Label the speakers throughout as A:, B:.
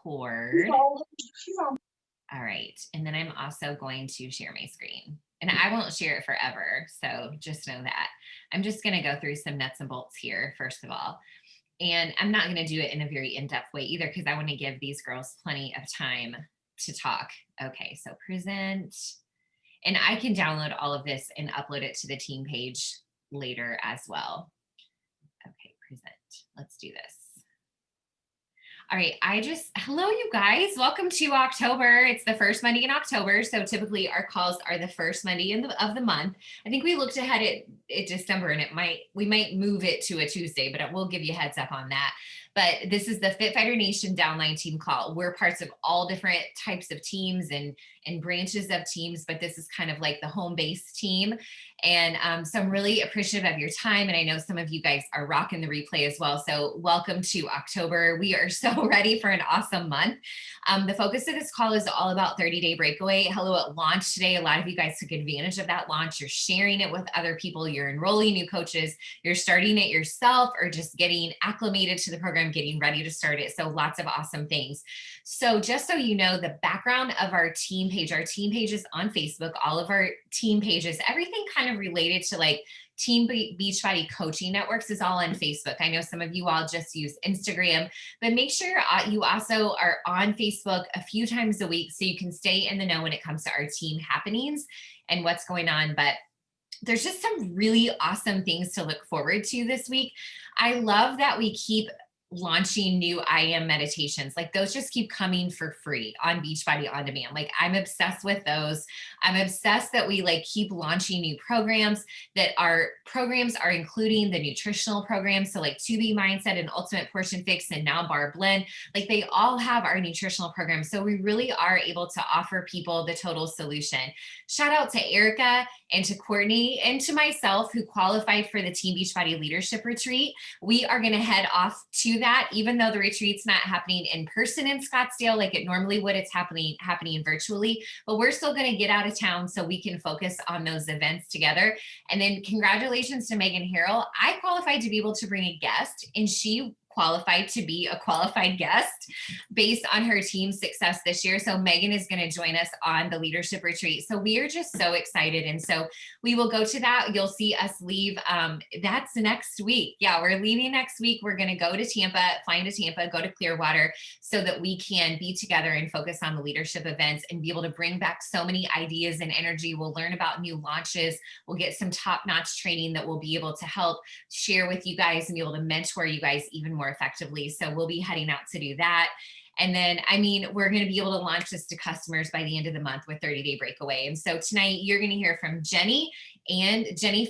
A: record. All right. And then I'm also going to share my screen. And I won't share it forever. So just know that. I'm just going to go through some nuts and bolts here, first of all. And I'm not going to do it in a very in-depth way either, because I want to give these girls plenty of time to talk. Okay, so present. And I can download all of this and upload it to the team page later as well. Okay, present. Let's do this. All right, hello you guys, welcome to October. It's the first Monday in October, so typically our calls are the first Monday of the month. I think we looked ahead at December and we might move it to a Tuesday, but we'll give you a heads up on that. But this is the Fit Fighter Nation downline team call. We're parts of all different types of teams and branches of teams, but this is kind of like the home base team. And so I'm really appreciative of your time. And I know some of you guys are rocking the replay as well. So welcome to October. We are so ready for an awesome month. The focus of this call is all about 30-day breakaway. Hello at launch today. A lot of you guys took advantage of that launch. You're sharing it with other people. You're enrolling new coaches. You're starting it yourself or just getting acclimated to the program, getting ready to start it. So lots of awesome things. So just so you know, the background of our team page is on Facebook, all of our team pages, everything kind of related to like Team Beachbody coaching networks is all on Facebook. I know some of you all just use Instagram, but make sure you also are on Facebook a few times a week so you can stay in the know when it comes to our team happenings and what's going on. But there's just some really awesome things to look forward to this week. I love that we keep launching new IM meditations. Like those just keep coming for free on Beachbody On Demand. Like I'm obsessed with those. I'm obsessed that we like keep launching new programs, that our programs are including the nutritional programs. So like 2B Mindset and Ultimate Portion Fix and now Bar Blend, like they all have our nutritional programs. So we really are able to offer people the total solution. Shout out to Erica and to Courtney and to myself who qualified for the Team Beachbody Leadership Retreat. We are going to head off to that, even though the retreat's not happening in person in Scottsdale like it normally would. It's happening virtually, but we're still going to get out of town so we can focus on those events together. And then congratulations to Megan Harrell. I qualified to be able to bring a guest, and she qualified to be a qualified guest based on her team's success this year. So Megan is going to join us on the leadership retreat. So we are just so excited. And so we will go to that. You'll see us leave. That's next week. Yeah, we're leaving next week. We're going to go to Tampa, flying to Tampa, go to Clearwater so that we can be together and focus on the leadership events and be able to bring back so many ideas and energy. We'll learn about new launches. We'll get some top-notch training that will be able to help share with you guys and be able to mentor you guys even more effectively. So we'll be heading out to do that. And then, I mean, we're going to be able to launch this to customers by the end of the month with 30-day breakaway. And so tonight you're going to hear from Jenny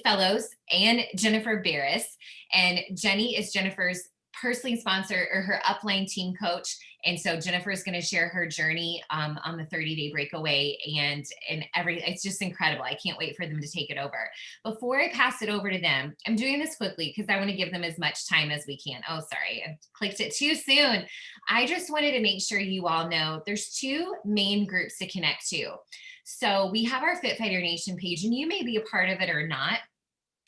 A: Fellows and Jennifer Barras. And Jenny is Jennifer's personally sponsor or her upline team coach. And so Jennifer is going to share her journey on the 30-day breakaway and it's just incredible. I can't wait for them to take it over. Before I pass it over to them, I'm doing this quickly because I want to give them as much time as we can. Oh, sorry, I clicked it too soon. I just wanted to make sure you all know there's two main groups to connect to. So we have our Fit Fighter Nation page, and you may be a part of it or not,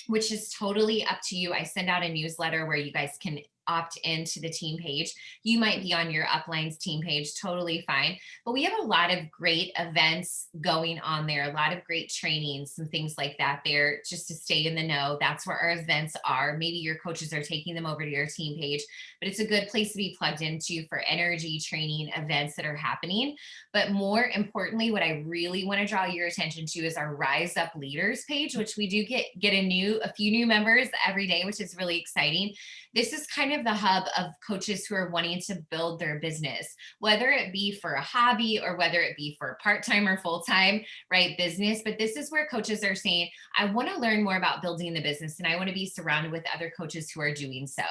A: which is totally up to you. I send out a newsletter where you guys can opt into the team page. You might be on your uplines team page, totally fine. But we have a lot of great events going on there, a lot of great trainings, some things like that there just to stay in the know. That's where our events are. Maybe your coaches are taking them over to your team page, but it's a good place to be plugged into for energy training events that are happening. But more importantly, what I really want to draw your attention to is our Rise Up Leaders page, which we do get a few new members every day, which is really exciting. This is kind of the hub of coaches who are wanting to build their business, whether it be for a hobby or whether it be for part-time or full-time, right, business. But this is where coaches are saying, I want to learn more about building the business and I want to be surrounded with other coaches who are doing so.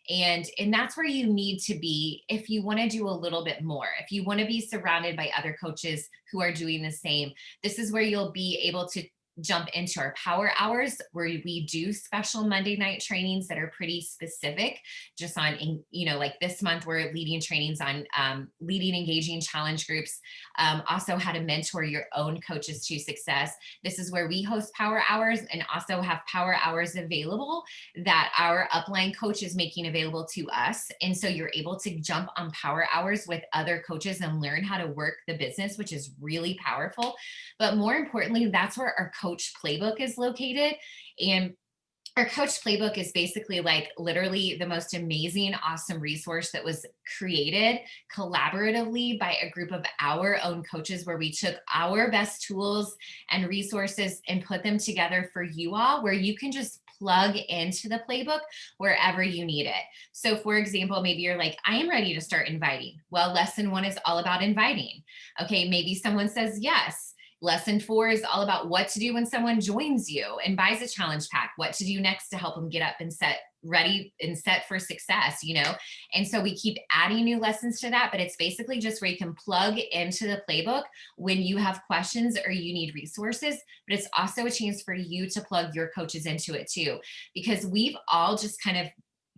A: And that's where you need to be if you want to do a little bit more, if you want to be surrounded by other coaches who are doing the same. This is where you'll be able to jump into our power hours, where we do special Monday night trainings that are pretty specific just on, like this month, we're leading trainings on leading engaging challenge groups, also how to mentor your own coaches to success. This is where we host power hours and also have power hours available that our upline coach is making available to us. And so you're able to jump on power hours with other coaches and learn how to work the business, which is really powerful. But more importantly, that's where our coach playbook is located. And our coach playbook is basically like literally the most amazing, awesome resource that was created collaboratively by a group of our own coaches, where we took our best tools and resources and put them together for you all, where you can just plug into the playbook wherever you need it. So for example, maybe you're like, I am ready to start inviting. Well, lesson 1 is all about inviting. Okay, maybe someone says yes. Lesson 4 is all about what to do when someone joins you and buys a challenge pack, what to do next to help them get up and ready and set for success, And so we keep adding new lessons to that, but it's basically just where you can plug into the playbook when you have questions or you need resources, but it's also a chance for you to plug your coaches into it too, because we've all just kind of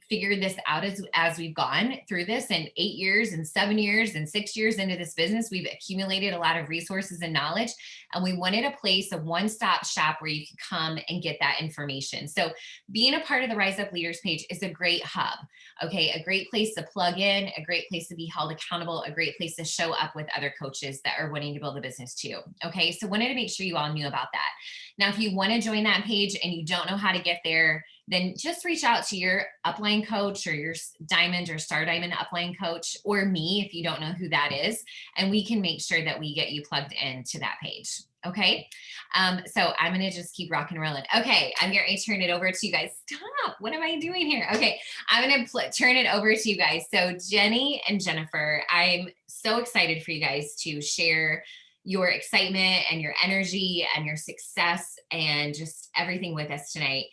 A: figured this out as we've gone through this, and 8 years and 7 years and 6 years into this business, we've accumulated a lot of resources and knowledge, and we wanted a place, a one-stop shop where you could come and get that information. So being a part of the Rise Up Leaders page is a great hub, okay? A great place to plug in, a great place to be held accountable, a great place to show up with other coaches that are wanting to build a business too, okay? So wanted to make sure you all knew about that. Now, if you want to join that page and you don't know how to get there, then just reach out to your upline coach or your diamond or star diamond upline coach, or me if you don't know who that is, and we can make sure that we get you plugged into that page. Okay. So I'm going to just keep rock and rolling. Okay. I'm going to turn it over to you guys. Stop. What am I doing here? Okay. I'm going to turn it over to you guys. So Jenny and Jennifer, I'm so excited for you guys to share your excitement and your energy and your success and just everything with us tonight.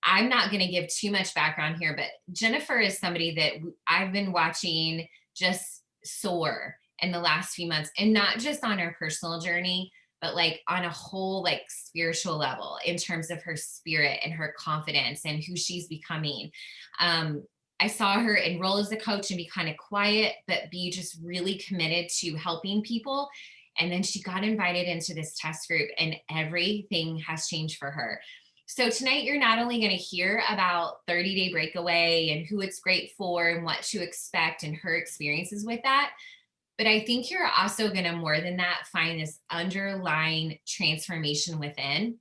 A: I'm not going to give too much background here, but Jennifer is somebody that I've been watching just soar in the last few months, and not just on her personal journey, but like on a whole, like spiritual level in terms of her spirit and her confidence and who she's becoming. I saw her enroll as a coach and be kind of quiet, but be just really committed to helping people. And then she got invited into this test group, and everything has changed for her. So tonight, you're not only going to hear about 30-day Breakaway and who it's great for and what to expect and her experiences with that, but I think you're also going to, more than that, find this underlying transformation within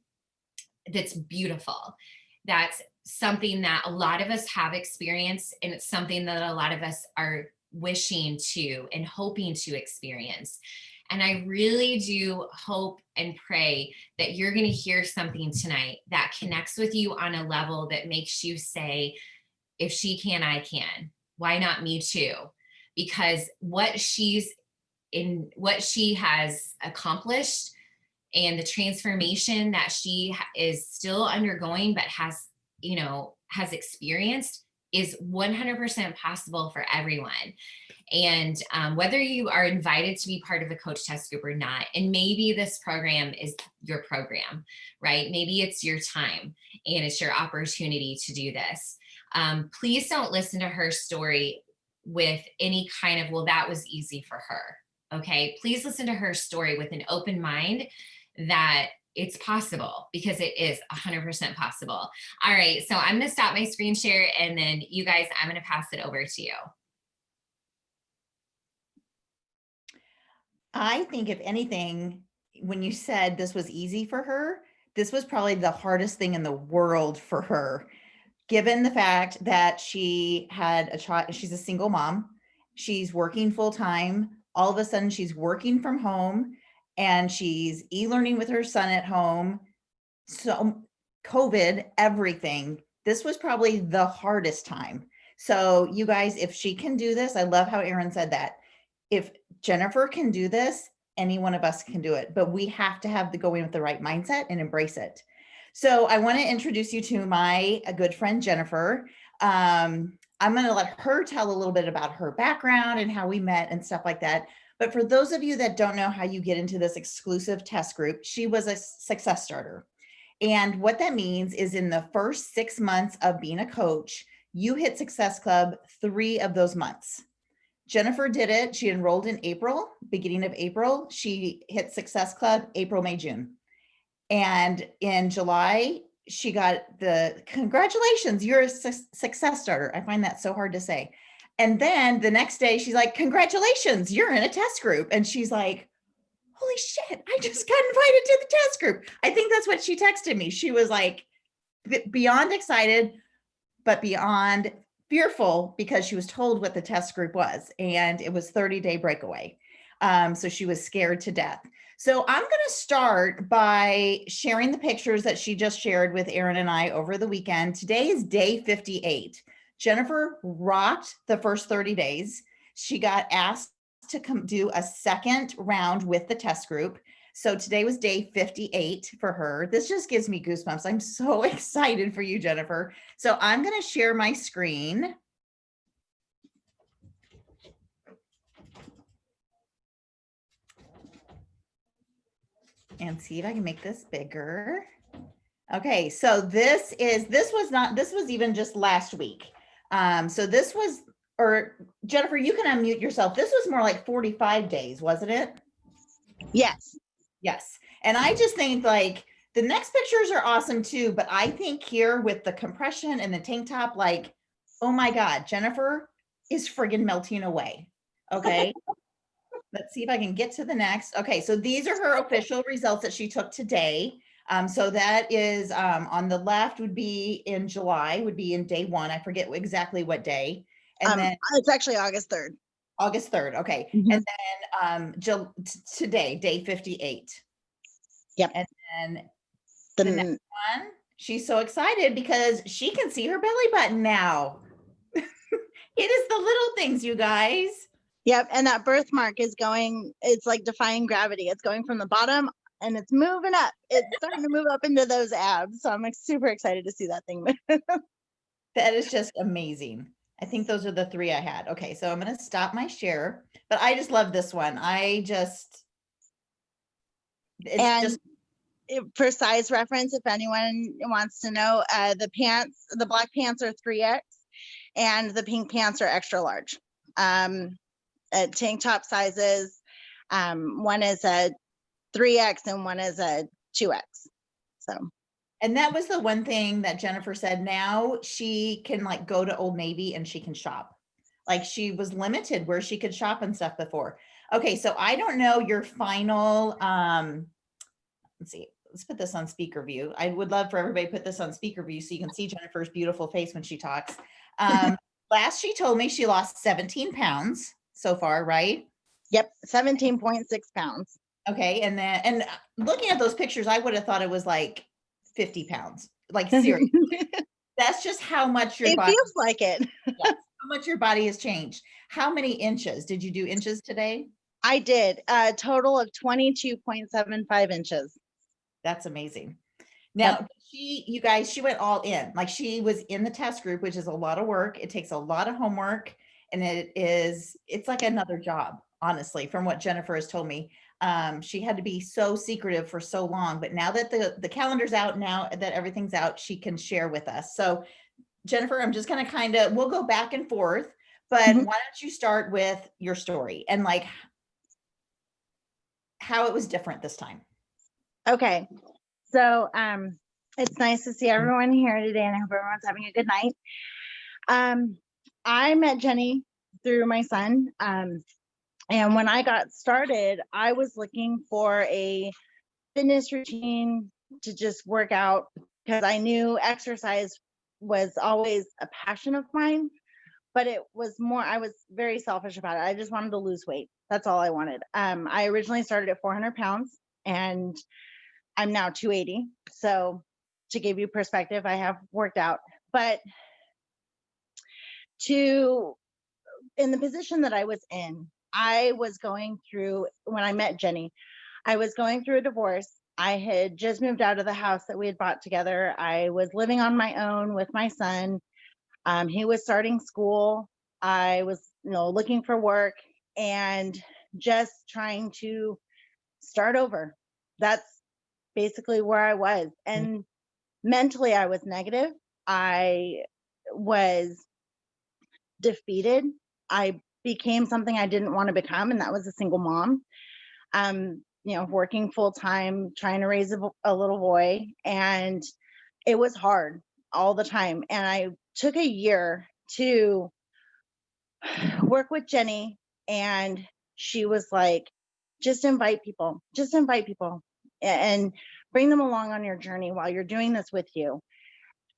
A: that's beautiful. That's something that a lot of us have experienced, and it's something that a lot of us are wishing to and hoping to experience. And I really do hope and pray that you're going to hear something tonight that connects with you on a level that makes you say, if she can, I can. Why not me too? Because what she has accomplished and the transformation that she is still undergoing, but has experienced, is 100% possible for everyone. And whether you are invited to be part of a coach test group or not, and maybe this program is your program, right? Maybe it's your time and it's your opportunity to do this. Please don't listen to her story with any kind of, well, that was easy for her. Okay. Please listen to her story with an open mind that it's possible, because it is 100% possible. All right. So I'm going to stop my screen share, and then you guys, I'm going to pass it over to you.
B: I think if anything, when you said this was easy for her, this was probably the hardest thing in the world for her, given the fact that she had a child. She's a single mom. She's working full time. All of a sudden she's working from home, and she's e-learning with her son at home. So COVID, everything, this was probably the hardest time. So you guys, if she can do this, I love how Erin said that. If Jennifer can do this, any one of us can do it, but we have to have the go in with the right mindset and embrace it. So I want to introduce you to my good friend, Jennifer. I'm going to let her tell a little bit about her background and how we met and stuff like that. But for those of you that don't know how you get into this exclusive test group, she was a success starter. And what that means is in the first 6 months of being a coach, you hit Success Club 3 of those months. Jennifer did it. She enrolled in April, beginning of April. She hit Success Club April, May, June. And in July, she got the congratulations, you're a success starter. I find that so hard to say. And then the next day, she's like, congratulations, you're in a test group. And she's like, holy shit, I just got invited to the test group. I think that's what she texted me. She was like beyond excited, but beyond fearful because she was told what the test group was. And it was 30-day breakaway. So she was scared to death. So I'm going to start by sharing the pictures that she just shared with Aaron and I over the weekend. Today is day 58. Jennifer rocked the first 30 days. She got asked to come do a second round with the test group. So today was day 58 for her. This just gives me goosebumps. I'm so excited for you, Jennifer. So I'm going to share my screen. And see if I can make this bigger. Okay, so this was even just last week. So this was, or Jennifer, you can unmute yourself. This was more like 45 days, wasn't it?
C: Yes.
B: Yes. And I just think like the next pictures are awesome too, but I think here with the compression and the tank top, like, oh my God, Jennifer is friggin' melting away. Okay. Let's see if I can get to the next. Okay, so these are her official results that she took today. So that is on the left would be in July, would be in day 1. I forget exactly what day. And then
C: it's actually August 3rd.
B: August 3rd. Okay.
C: Mhm.
B: And then today, day 58.
C: Yep.
B: And then the next one, she's so excited because she can see her belly button now. It is the little things, you guys.
C: Yep. And that birthmark is it's like defying gravity. It's going from the bottom and it's moving up. It's starting to move up into those abs. So I'm like super excited to see that thing move.
B: That is just amazing. I think those are the 3 I had. Okay, so I'm going to stop my share, but I just love this one.
C: For size reference, if anyone wants to know, the black pants are 3X and the pink pants are extra large. Tank top sizes, one is a 3X and one is a 2X. So,
B: and that was the one thing that Jennifer said. Now she can like go to Old Navy and she can shop. Like she was limited where she could shop and stuff before. Okay, so I don't know your final, let's see, let's put this on speaker view. I would love for everybody to put this on speaker view so you can see Jennifer's beautiful face when she talks. Last she told me she lost 17 pounds so far, right?
C: Yep, 17.6 pounds.
B: Okay, and looking at those pictures, I would have thought it was like 50 pounds. Like seriously, that's just how much your body
C: feels like it.
B: Yes, how much your body has changed. How many inches? Did you do inches today?
C: I did a total of 22.75 inches.
B: That's amazing. Now, you guys, she went all in. Like she was in the test group, which is a lot of work. It takes a lot of homework, and it's like another job, honestly, from what Jennifer has told me. She had to be so secretive for so long, but now that the calendar's out, now that everything's out, she can share with us. So Jennifer, I'm just going to we'll go back and forth, but why don't you start with your story and like how it was different this time?
C: Okay. So, it's nice to see everyone here today and I hope everyone's having a good night. I met Jenny through my son. And when I got started, I was looking for a fitness routine to just work out because I knew exercise was always a passion of mine, but I was very selfish about it. I just wanted to lose weight. That's all I wanted. I originally started at 400 pounds and I'm now 280. So to give you perspective, I have worked out, but in the position that I was in, I was going through, when I met Jenny, I was going through a divorce. I had just moved out of the house that we had bought together. I was living on my own with my son. He was starting school. I was, looking for work, and just trying to start over. That's basically where I was. And mentally, I was negative. I was defeated. I became something I didn't want to become, and that was a single mom. Working full time, trying to raise a little boy, and it was hard all the time. And I took a year to work with Jenny, and she was like, just invite people, and bring them along on your journey while you're doing this with you.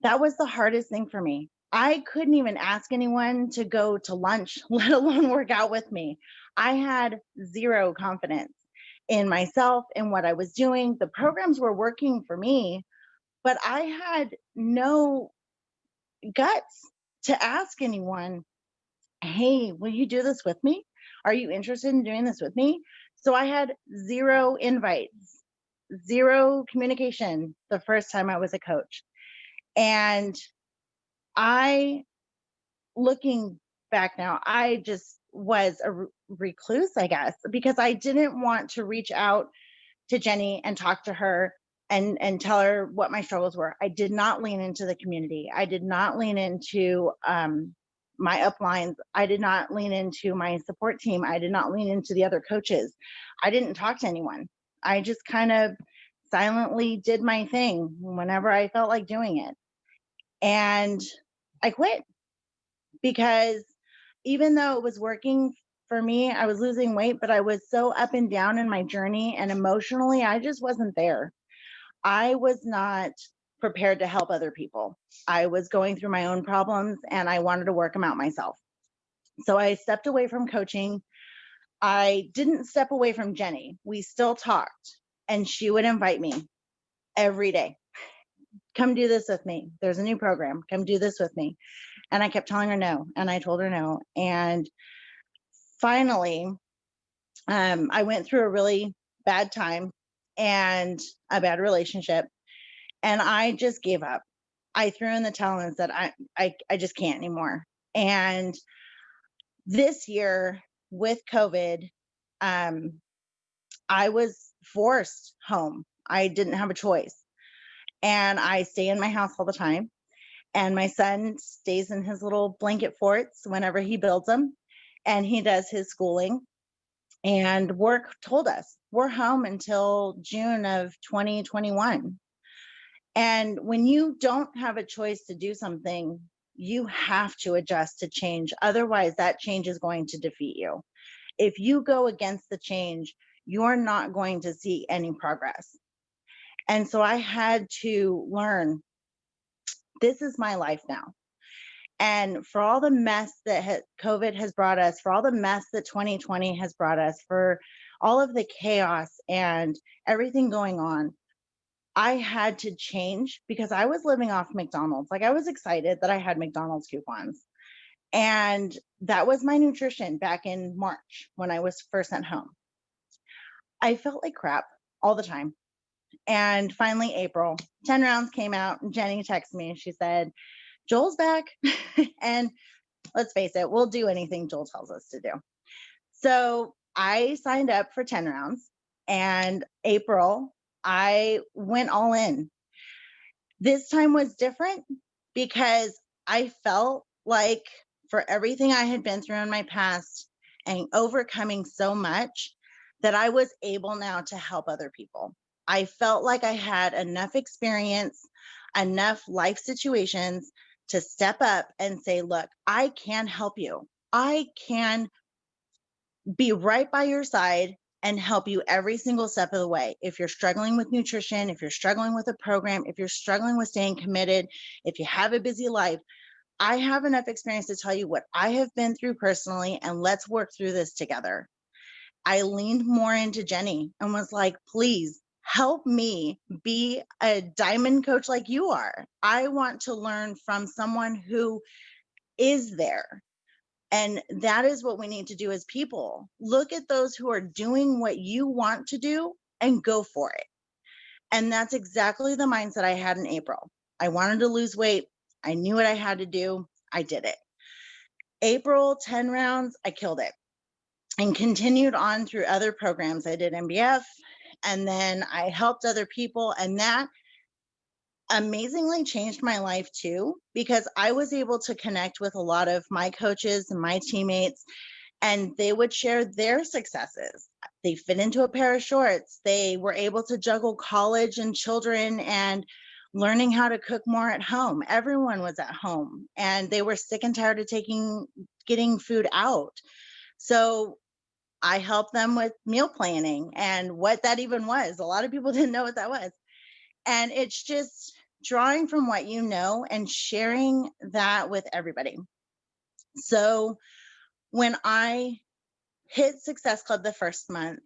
C: That was the hardest thing for me. I couldn't even ask anyone to go to lunch, let alone work out with me. I had zero confidence in myself and what I was doing. The programs were working for me, but I had no guts to ask anyone, hey, will you do this with me? Are you interested in doing this with me? So I had zero invites, zero communication the first time I was a coach. And looking back now, I just was a recluse, I guess, because I didn't want to reach out to Jenny and talk to her and tell her what my struggles were. I did not lean into the community. I did not lean into my uplines. I did not lean into my support team. I did not lean into the other coaches. I didn't talk to anyone. I just kind of silently did my thing whenever I felt like doing it. And I quit because even though it was working for me, I was losing weight, but I was so up and down in my journey, and emotionally, I just wasn't there. I was not prepared to help other people. I was going through my own problems and I wanted to work them out myself. So I stepped away from coaching. I didn't step away from Jenny. We still talked, and she would invite me every day. Come do this with me. There's a new program. Come do this with me. And I kept telling her no, and I told her no. And finally, I went through a really bad time and a bad relationship, and I just gave up. I threw in the towel and said, I just can't anymore. And this year with COVID, I was forced home. I didn't have a choice. And I stay in my house all the time. And my son stays in his little blanket forts whenever he builds them, and he does his schooling. And work told us we're home until June of 2021. And when you don't have a choice to do something, you have to adjust to change. Otherwise, that change is going to defeat you. If you go against the change, you're not going to see any progress. And so I had to learn, this is my life now. And for all the mess that COVID has brought us, for all the mess that 2020 has brought us, for all of the chaos and everything going on, I had to change because I was living off McDonald's. Like, I was excited that I had McDonald's coupons. And that was my nutrition back in March when I was first sent home. I felt like crap all the time. And finally, April, 10 rounds came out, and Jenny texted me and she said, Joel's back. And let's face it, we'll do anything Joel tells us to do. So I signed up for 10 rounds, and April, I went all in. This time was different because I felt like for everything I had been through in my past and overcoming so much, that I was able now to help other people. I felt like I had enough experience, enough life situations to step up and say, look, I can help you. I can be right by your side and help you every single step of the way. If you're struggling with nutrition, if you're struggling with a program, if you're struggling with staying committed, if you have a busy life, I have enough experience to tell you what I have been through personally, and let's work through this together. I leaned more into Jenny and was like, please help me be a diamond coach like you are. I want to learn from someone who is there. And that is what we need to do as people. Look at those who are doing what you want to do and go for it. And that's exactly the mindset I had in April. I wanted to lose weight. I knew what I had to do. I did it. April, 10 rounds, I killed it. and continued on through other programs. I did MBF, and then I helped other people, and that amazingly changed my life too, because I was able to connect with a lot of my coaches and my teammates, and they would share their successes. They fit into a pair of shorts. They were able to juggle college and children and learning how to cook more at home. Everyone was at home and they were sick and tired of getting food out. So I helped them with meal planning and what that even was. A lot of people didn't know what that was. And it's just drawing from what you know and sharing that with everybody. So when I hit Success Club the first month,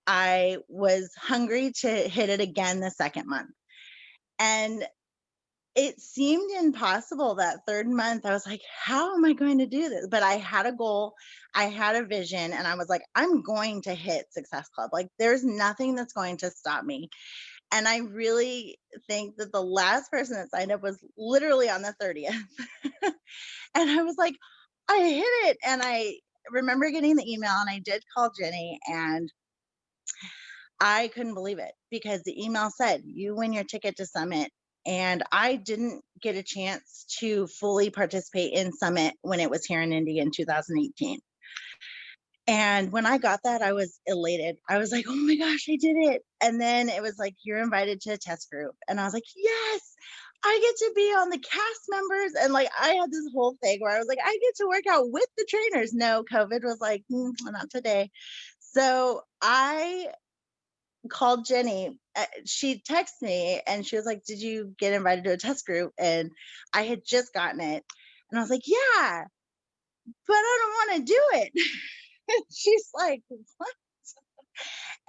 C: I was hungry to hit it again the second month. And it seemed impossible that third month. I was like, how am I going to do this? But I had a goal, I had a vision, and I was like, I'm going to hit Success Club. Like, there's nothing that's going to stop me. And I really think that the last person that signed up was literally on the 30th. And I was like, I hit it. And I remember getting the email, and I did call Jenny, and I couldn't believe it because the email said, you win your ticket to Summit. And I didn't get a chance to fully participate in Summit when it was here in Indy in 2018. And when I got that, I was elated. I was like, oh my gosh, I did it. And then it was like, you're invited to a test group. And I was like, yes, I get to be on the cast members. And like, I had this whole thing where I was like, I get to work out with the trainers. No, COVID was like, not today. So I called Jenny. She texted me and she was like, did you get invited to a test group? And I had just gotten it. And I was like, yeah, but I don't want to do it. She's like, what?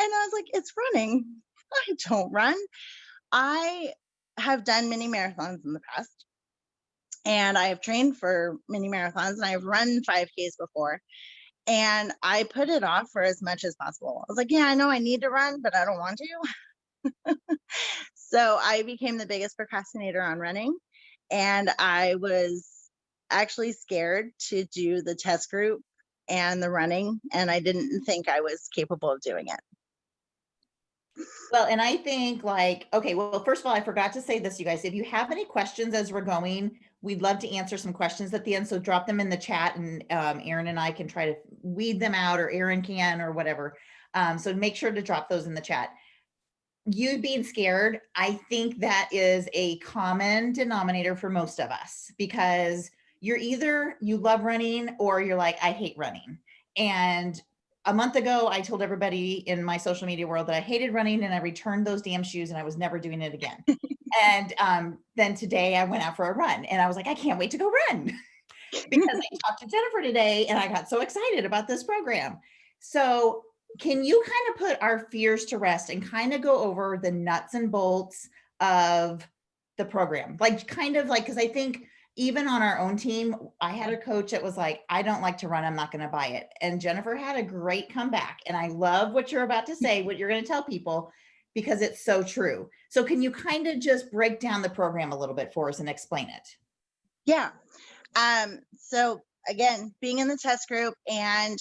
C: And I was like, it's running. I don't run. I have done mini marathons in the past, and I have trained for mini marathons, and I've run 5Ks before. And I put it off for as much as possible. I was like, yeah, I know I need to run, but I don't want to. So I became the biggest procrastinator on running. And I was actually scared to do the test group and the running. And I didn't think I was capable of doing it.
B: Well, and I think like, okay, well, first of all, I forgot to say this, you guys, if you have any questions as we're going, we'd love to answer some questions at the end. So drop them in the chat, and Aaron and I can try to weed them out, or Aaron can, or whatever. So make sure to drop those in the chat. You being scared, I think that is a common denominator for most of us, because you're either you love running or you're like, I hate running. And a month ago, I told everybody in my social media world that I hated running, and I returned those damn shoes and I was never doing it again. And then today I went out for a run and I was like, I can't wait to go run because I talked to Jennifer today and I got so excited about this program. So can you kind of put our fears to rest and kind of go over the nuts and bolts of the program? Like, kind of like, because I think even on our own team, I had a coach that was like, I don't like to run, I'm not going to buy it. And Jennifer had a great comeback. And I love what you're about to say, what you're going to tell people, because it's so true. So can you kind of just break down the program a little bit for us and explain it?
C: Yeah. So again, being in the test group, and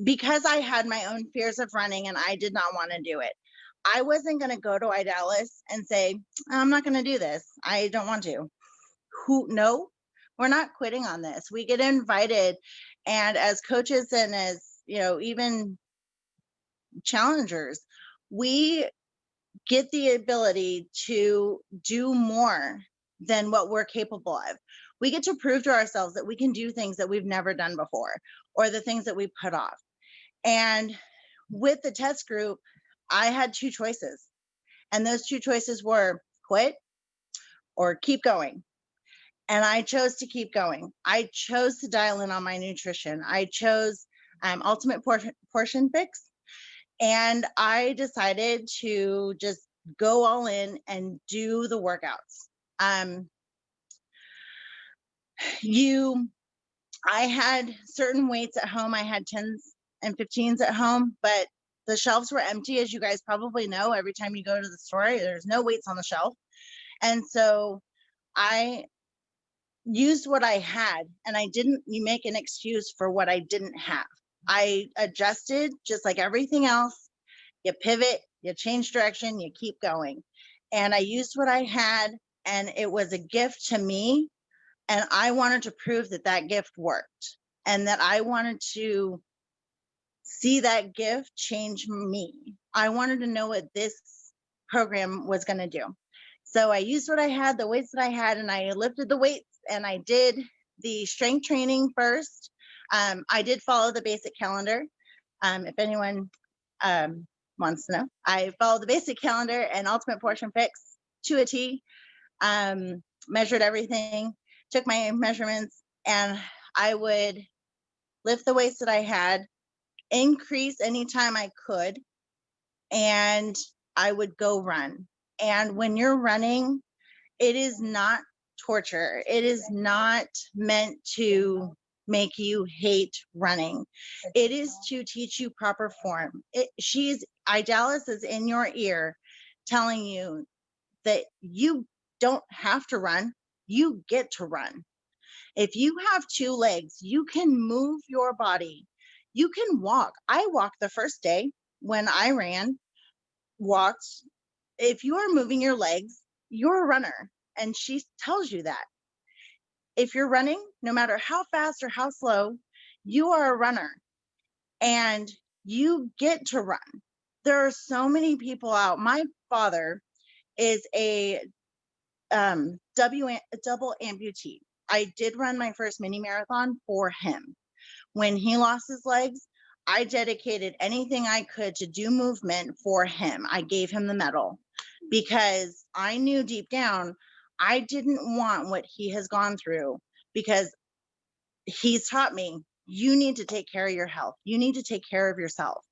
C: because I had my own fears of running and I did not want to do it, I wasn't going to go to Idalis and say, I'm not going to do this. I don't want to. No, we're not quitting on this. We get invited, and as coaches and as, even challengers, we get the ability to do more than what we're capable of. We get to prove to ourselves that we can do things that we've never done before, or the things that we put off. And with the test group, I had two choices. And those two choices were quit or keep going. And I chose to keep going. I chose to dial in on my nutrition. I chose ultimate portion fix. And I decided to just go all in and do the workouts. I had certain weights at home. I had 10s and 15s at home, but the shelves were empty. As you guys probably know, every time you go to the store, there's no weights on the shelf. And so I used what I had, and I didn't make an excuse for what I didn't have. I adjusted just like everything else. You pivot, you change direction, you keep going. And I used what I had, and it was a gift to me. And I wanted to prove that that gift worked, and that I wanted to see that gift change me. I wanted to know what this program was going to do. So I used what I had, the weights that I had, and I lifted the weights, and I did the strength training first. I did follow the basic calendar. If anyone wants to know, I followed the basic calendar and ultimate portion fix to a T. Measured everything, took my measurements, and I would lift the weights that I had, increase anytime I could, and I would go run. And when you're running, it is not torture. It is not meant to make you hate running. It is to teach you proper form. Idalis is in your ear telling you that you don't have to run, you get to run. If you have two legs, you can move your body. You can walk. I walked the first day when I ran, walked. If you are moving your legs, you're a runner. And she tells you that. If you're running, no matter how fast or how slow, you are a runner and you get to run. There are so many people out. My father is a double amputee. I did run my first mini marathon for him. When he lost his legs, I dedicated anything I could to do movement for him. I gave him the medal because I knew deep down I didn't want what he has gone through, because he's taught me, you need to take care of your health. You need to take care of yourself.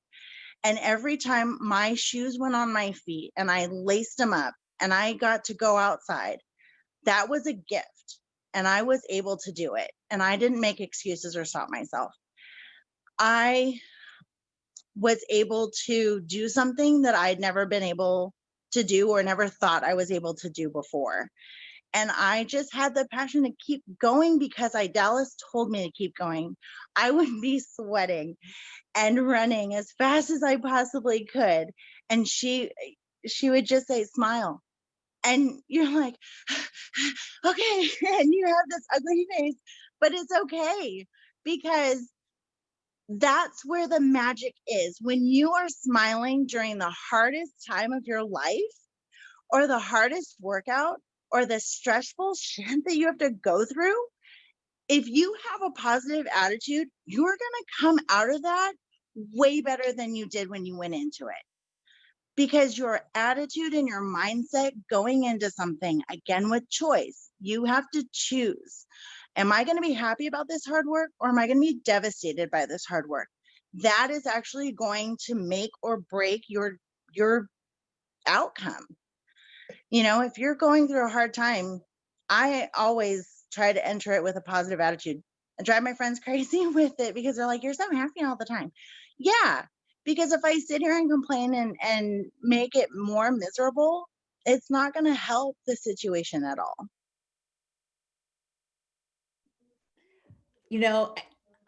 C: And every time my shoes went on my feet and I laced them up and I got to go outside, that was a gift. And I was able to do it. And I didn't make excuses or stop myself. I was able to do something that I'd never been able to do or never thought I was able to do before. And I just had the passion to keep going because Idalis told me to keep going. I would be sweating and running as fast as I possibly could. And she would just say, smile. And you're like, okay. And you have this ugly face, but it's okay, because that's where the magic is. When you are smiling during the hardest time of your life, or the hardest workout, or the stressful shit that you have to go through, if you have a positive attitude, you're going to come out of that way better than you did when you went into it. Because your attitude and your mindset going into something, again, with choice, you have to choose. Am I going to be happy about this hard work, or am I going to be devastated by this hard work? That is actually going to make or break your outcome. You know, if you're going through a hard time, I always try to enter it with a positive attitude. I drive my friends crazy with it because they're like, you're so happy all the time. Yeah, because if I sit here and complain and make it more miserable, it's not going to help the situation at all.
B: You know,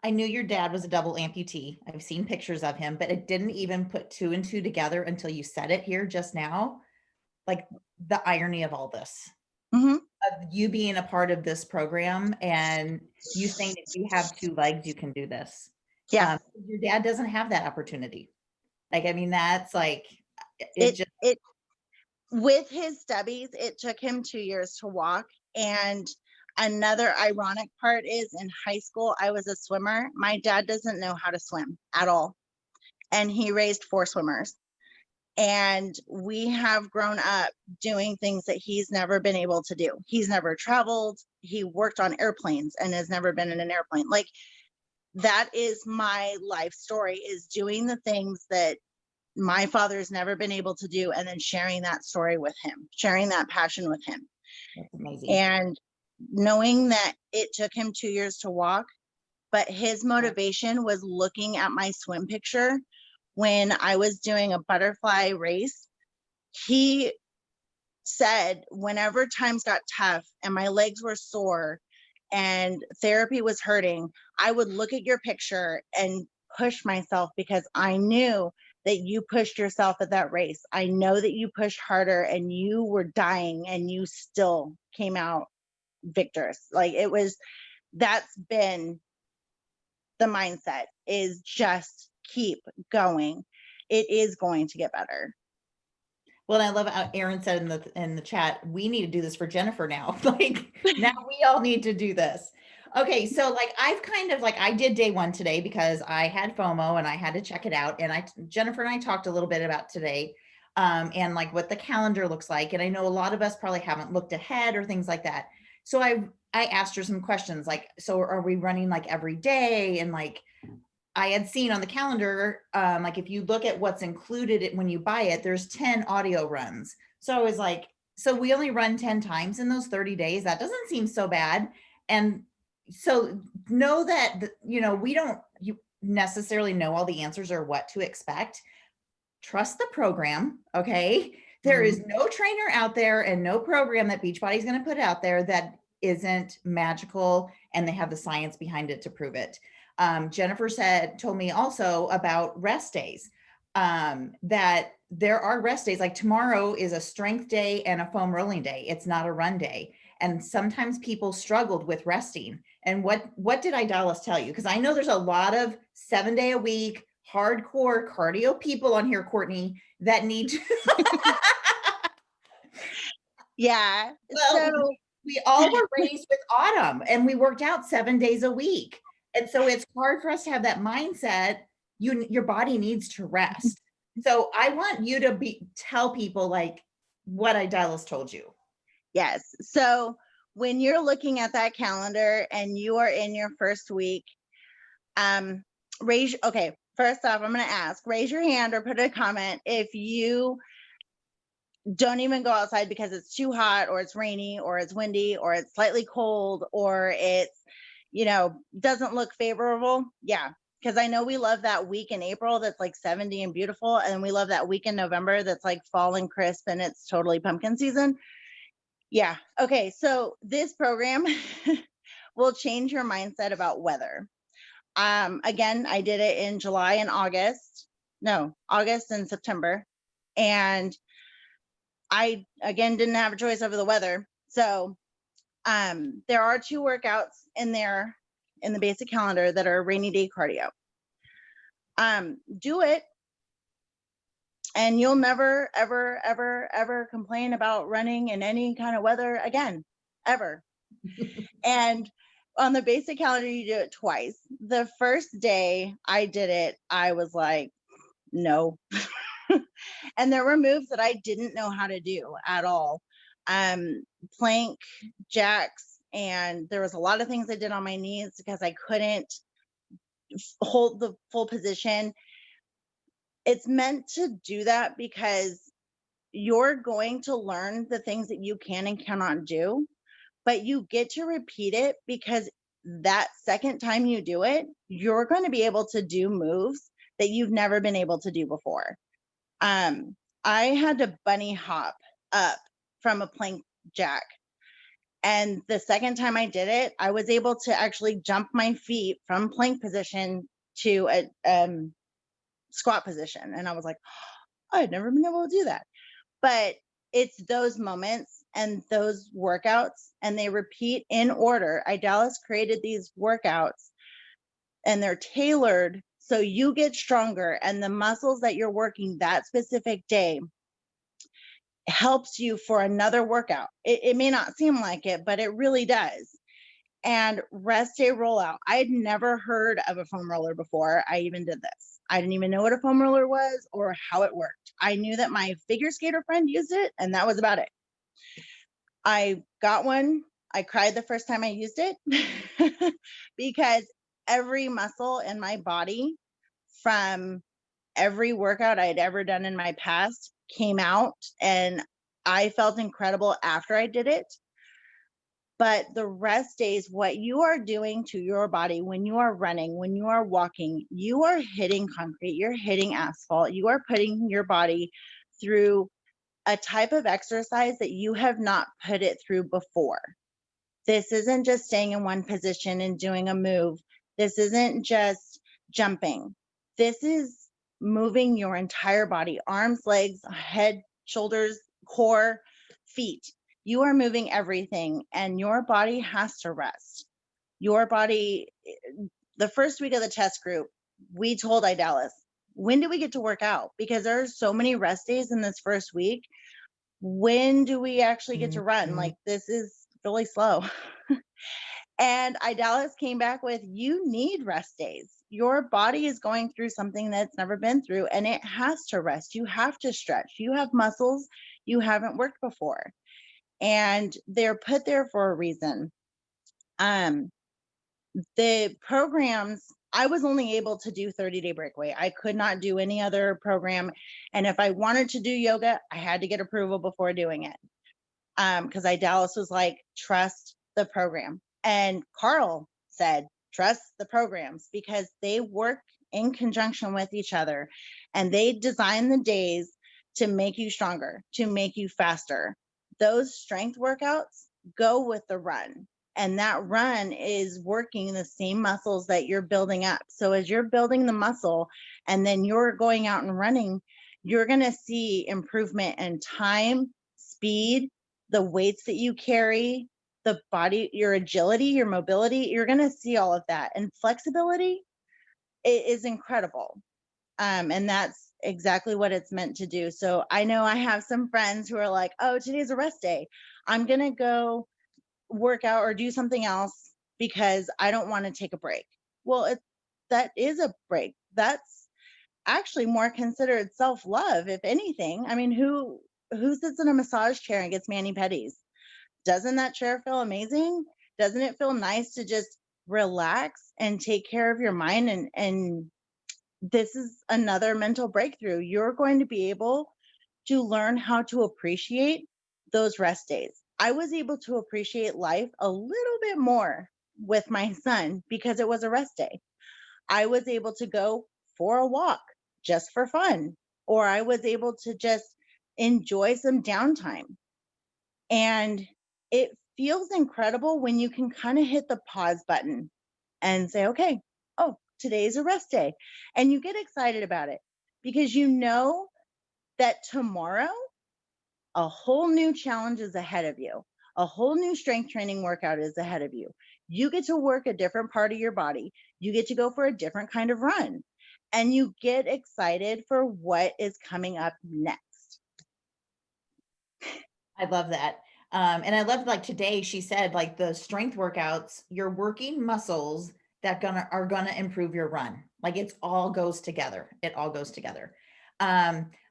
B: I knew your dad was a double amputee. I've seen pictures of him, but I didn't even put two and two together until you said it here just now. Like, the irony of all this,
C: Mm-hmm.
B: of you being a part of this program and you saying if you have two legs, you can do this.
C: Yeah.
B: Your dad doesn't have that opportunity. Like, I mean, that's like,
C: It with his stubbies, it took him 2 years to walk. And another ironic part is, in high school, I was a swimmer. My dad doesn't know how to swim at all. And he raised 4 swimmers. And we have grown up doing things that he's never been able to do. He's never traveled. He worked on airplanes and has never been in an airplane. Like, that is my life story, is doing the things that my father's never been able to do, and then sharing that story with him, sharing that passion with him.
B: That's amazing.
C: And knowing that it took him 2 years to walk, but his motivation was looking at my swim picture when I was doing a butterfly race. He said, whenever times got tough and my legs were sore and therapy was hurting, I would look at your picture and push myself because I knew that you pushed yourself at that race. I know that you pushed harder and you were dying and you still came out victorious. Like that's been the mindset, is just keep going. It is going to get better.
B: Well, and I love how Aaron said in the chat, we need to do this for Jennifer now. Like now we all need to do this. Okay, so like I've kind of like I did day one today because I had FOMO and I had to check it out. And Jennifer and I talked a little bit about today and like what the calendar looks like. And I know a lot of us probably haven't looked ahead or things like that. So I asked her some questions like, so are we running like every day? And like I had seen on the calendar, like if you look at what's included when you buy it, there's 10 audio runs. So I was like, so we only run 10 times in those 30 days. That doesn't seem so bad. And so know that, we don't necessarily know all the answers or what to expect. Trust the program. Okay. There is no trainer out there and no program that Beachbody is going to put out there that isn't magical and they have the science behind it to prove it. Jennifer told me also about rest days, that there are rest days. Like tomorrow is a strength day and a foam rolling day. It's not a run day. And sometimes people struggled with resting. And what did Idalis tell you? Because I know there's a lot of 7-day a week hardcore cardio people on here, Courtney, that need to.
C: Yeah.
B: Well, we all were raised with Autumn and we worked out 7 days a week. And so it's hard for us to have that mindset. Your body needs to rest. So I want you to tell people like what Idalis told you.
C: Yes. So when you're looking at that calendar and you are in your first week, first off, I'm going to ask, raise your hand or put a comment if you don't even go outside because it's too hot or it's rainy or it's windy or it's slightly cold or it's, doesn't look favorable. Yeah. Because I know we love that week in April that's like 70 and beautiful. And we love that week in November that's like fall and crisp and it's totally pumpkin season. Yeah. Okay. So this program will change your mindset about weather. Again, I did it in August and September. And I, again, didn't have a choice over the weather. So there are 2 workouts in there in the basic calendar that are rainy day cardio. Do it and you'll never, ever, ever, ever complain about running in any kind of weather again, ever. And on the basic calendar, you do it twice. The first day I did it, I was like, no. And there were moves that I didn't know how to do at all. Plank, jacks, and there was a lot of things I did on my knees because I couldn't hold the full position. It's meant to do that because you're going to learn the things that you can and cannot do, but you get to repeat it because that second time you do it, you're going to be able to do moves that you've never been able to do before. I had to bunny hop up from a plank jack. And the second time I did it, I was able to actually jump my feet from plank position to a squat position. And I was like, oh, I'd never been able to do that. But it's those moments and those workouts, and they repeat in order. Idalis created these workouts and they're tailored so you get stronger, and the muscles that you're working that specific day helps you for another workout. It may not seem like it, but it really does. And rest day rollout. I had never heard of a foam roller before I even did this. I didn't even know what a foam roller was or how it worked. I knew that my figure skater friend used it, and that was about it. I got one. I cried the first time I used it because every muscle in my body from every workout I'd ever done in my past came out, and I felt incredible after I did it. But the rest days, what you are doing to your body when you are running, when you are walking, you are hitting concrete, you're hitting asphalt, you are putting your body through a type of exercise that you have not put it through before. This isn't just staying in one position and doing a move. This isn't just jumping. This is moving your entire body, arms, legs, head, shoulders, core, feet. You are moving everything, and your body has to rest. Your body, the first week of the test group, we told Idalis, when do we get to work out? Because there are so many rest days in this first week. When do we actually get to run? Like, this is really slow. And Idalis came back with, you need rest days. Your body is going through something that's never been through, and it has to rest. You have to stretch. You have muscles you haven't worked before, and they're put there for a reason. The programs, I was only able to do 30-day breakaway. I could not do any other program. And if I wanted to do yoga, I had to get approval before doing it. Because Idalis was like, trust the program. And Carl said, trust the programs, because they work in conjunction with each other, and they design the days to make you stronger, to make you faster. Those strength workouts go with the run. And that run is working the same muscles that you're building up. So as you're building the muscle and then you're going out and running, you're going to see improvement in time, speed, the weights that you carry, the body, your agility, your mobility. You're going to see all of that. And flexibility, it is incredible. And that's exactly what it's meant to do. So I know I have some friends who are like, oh, today's a rest day. I'm going to go work out or do something else because I don't want to take a break. Well, that is a break. That's actually more considered self-love, if anything. I mean, who sits in a massage chair and gets mani-pedis? Doesn't that chair feel amazing? Doesn't it feel nice to just relax and take care of your mind? And this is another mental breakthrough. You're going to be able to learn how to appreciate those rest days. I was able to appreciate life a little bit more with my son because it was a rest day. I was able to go for a walk just for fun, or I was able to just enjoy some downtime. And it feels incredible when you can kind of hit the pause button and say, okay, oh, today's a rest day. And you get excited about it because you know that tomorrow a whole new challenge is ahead of you. A whole new strength training workout is ahead of you. You get to work a different part of your body. You get to go for a different kind of run. And you get excited for what is coming up next.
B: I love that. And I love, like, today she said, like, the strength workouts, you're working muscles that are gonna improve your run. Like, it all goes together. It all goes together.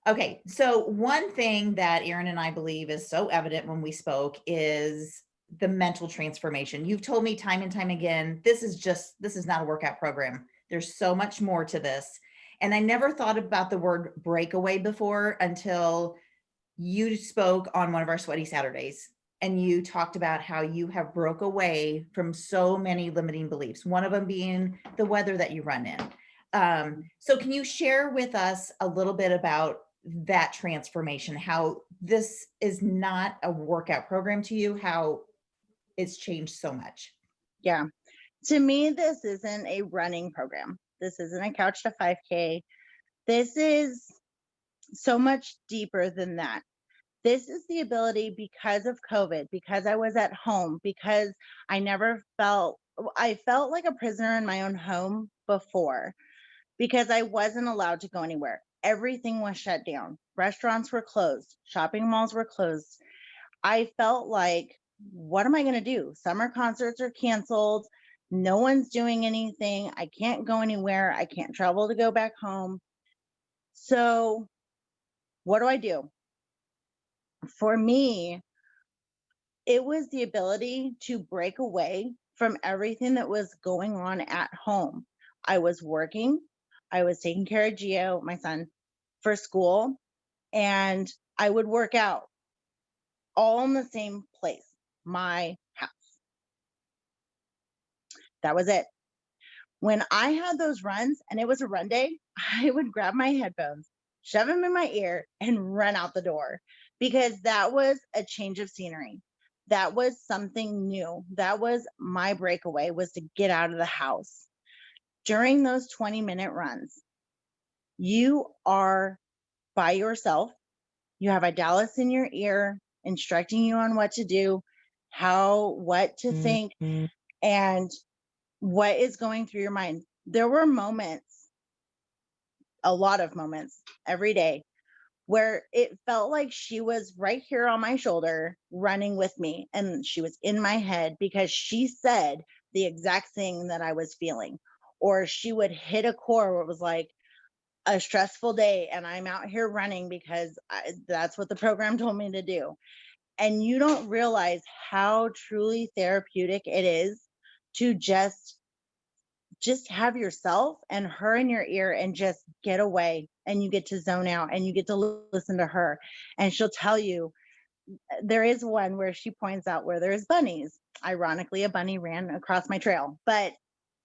B: Okay, so one thing that Erin and I believe is so evident when we spoke is the mental transformation. You've told me time and time again, this is not a workout program. There's so much more to this. And I never thought about the word breakaway before until you spoke on one of our Sweaty Saturdays, and you talked about how you have broke away from so many limiting beliefs, one of them being the weather that you run in. So can you share with us a little bit about that transformation, how this is not a workout program to you, how it's changed so much?
C: Yeah. To me, this isn't a running program. This isn't a couch to 5K. This is so much deeper than that. This is the ability, because of COVID, because I was at home, because I felt like a prisoner in my own home before, because I wasn't allowed to go anywhere. Everything was shut down. Restaurants were closed. Shopping malls were closed. I felt like, what am I going to do? Summer concerts are canceled. No one's doing anything. I can't go anywhere. I can't travel to go back home. So what do I do? For me, it was the ability to break away from everything that was going on at home. I was working, I was taking care of Gio, my son, for school, and I would work out all in the same place, my house. That was it. When I had those runs and it was a run day, I would grab my headphones, shove them in my ear, and run out the door, because that was a change of scenery. That was something new. That was my breakaway, was to get out of the house. During those 20-minute runs, You are by yourself. You have a Dallas in your ear instructing you on what to do, what to think, and what is going through your mind. There were moments, a lot of moments every day, where it felt like she was right here on my shoulder running with me, and she was in my head because she said the exact thing that I was feeling. Or she would hit a core where it was like a stressful day and I'm out here running because that's what the program told me to do. And you don't realize how truly therapeutic it is to just have yourself and her in your ear and just get away, and you get to zone out and you get to listen to her, and she'll tell you. There is one where she points out where there's bunnies. Ironically, a bunny ran across my trail, but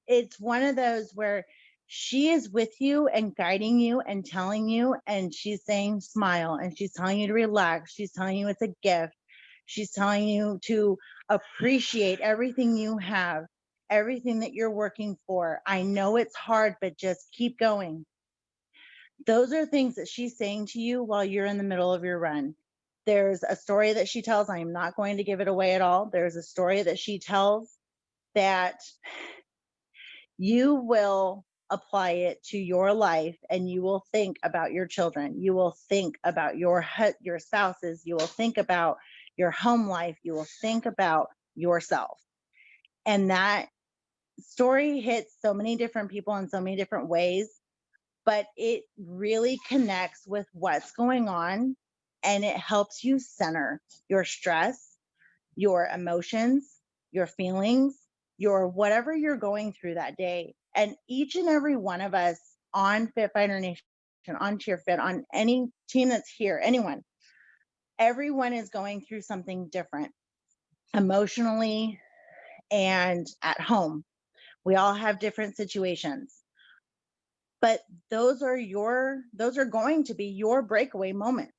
C: it's one of those where she is with you and guiding you and telling you, and she's saying smile, and she's telling you to relax, she's telling you it's a gift, she's telling you to appreciate everything you have, everything that you're working for. I know it's hard, but just keep going. Those are things that she's saying to you while you're in the middle of your run. There's a story that she tells. I am not going to give it away at all. There's a story that she tells that you will apply it to your life, and you will think about your children. You will think about your spouses. You will think about your home life. You will think about yourself. And that story hits so many different people in so many different ways, but it really connects with what's going on, and it helps you center your stress, your emotions, your feelings, your whatever you're going through that day. And each and every one of us on Fit Fighter Nation, on CheerFit, on any team that's here, anyone, everyone is going through something different emotionally and at home. We all have different situations. But those are going to be your breakaway moments.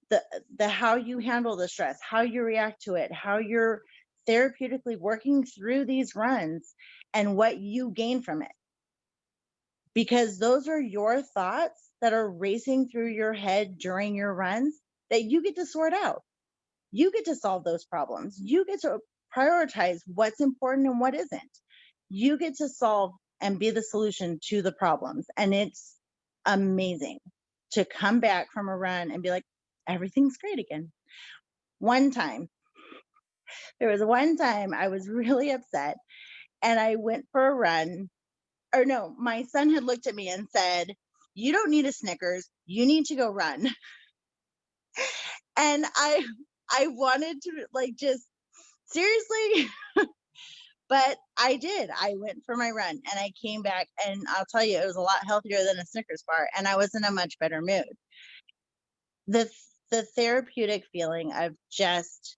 C: The how you handle the stress, how you react to it, how you're therapeutically working through these runs, and what you gain from it. Because those are your thoughts that are racing through your head during your runs that you get to sort out. You get to solve those problems. You get to prioritize what's important and what isn't. You get to solve and be the solution to the problems. And it's amazing to come back from a run and be like, everything's great again. There was one time I was really upset, and I went for a run. Or no, my son had looked at me and said, "You don't need a Snickers. You need to go run." And I wanted to like just seriously, but I did. I went for my run and I came back, and I'll tell you, it was a lot healthier than a Snickers bar, and I was in a much better mood. The therapeutic feeling of just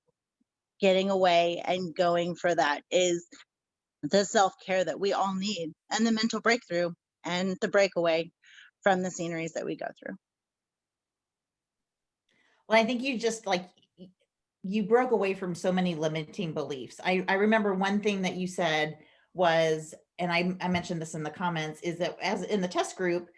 C: getting away and going for that is the self-care that we all need, and the mental breakthrough and the breakaway from the sceneries that we go through.
B: Well, I think you just you broke away from so many limiting beliefs. I remember one thing that you said was, and I mentioned this in the comments, is that as in the test group,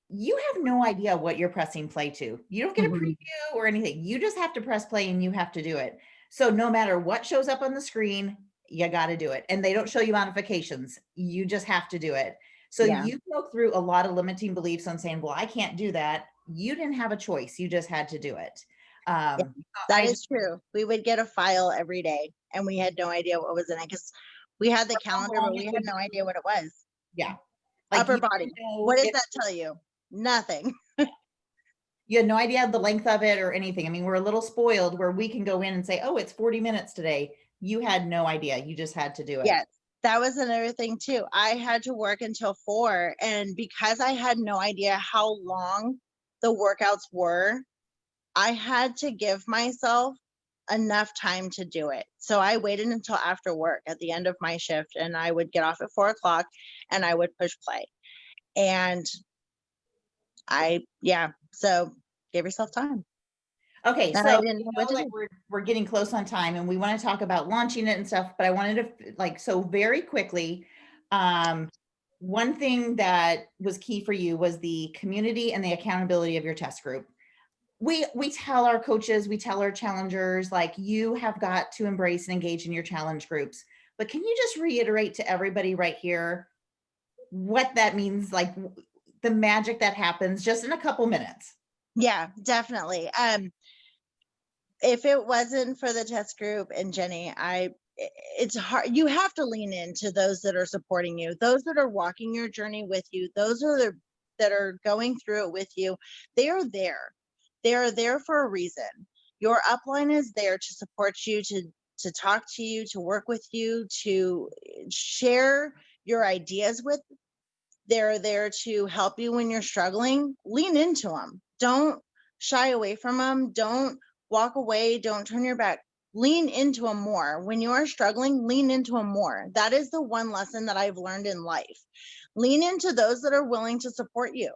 B: you have no idea what you're pressing play to. You don't get a preview or anything. You just have to press play and you have to do it. So no matter what shows up on the screen, you got to do it. And they don't show you modifications. You just have to do it. So you broke through a lot of limiting beliefs on saying, well, I can't do that. You didn't have a choice. You just had to do it.
C: That is true. We would get a file every day and we had no idea what was in it because we had the calendar, but we had no idea what it was.
B: Yeah.
C: Upper body. What does that tell you? Nothing.
B: You had no idea the length of it or anything. I mean, we're a little spoiled where we can go in and say, oh, it's 40 minutes today. You had no idea. You just had to do it.
C: Yes. That was another thing too. I had to work until 4. And because I had no idea how long the workouts were, I had to give myself enough time to do it. So I waited until after work at the end of my shift, and I would get off at 4:00 and I would push play. And so give yourself time.
B: Okay,
C: and
B: so we're getting close on time and we want to talk about launching it and stuff, but I wanted to so very quickly, one thing that was key for you was the community and the accountability of your test group. We tell our coaches, we tell our challengers, like, you have got to embrace and engage in your challenge groups. But can you just reiterate to everybody right here what that means, like the magic that happens just in a couple minutes?
C: Yeah, definitely. If it wasn't for the test group and Jenny, it's hard. You have to lean into those that are supporting you, those that are walking your journey with you, those that are going through it with you. They are there. They are there for a reason. Your upline is there to support you, to talk to you, to work with you, to share your ideas with. They're there to help you when you're struggling. Lean into them. Don't shy away from them. Don't walk away. Don't turn your back. Lean into them more. When you are struggling, lean into them more. That is the one lesson that I've learned in life. Lean into those that are willing to support you.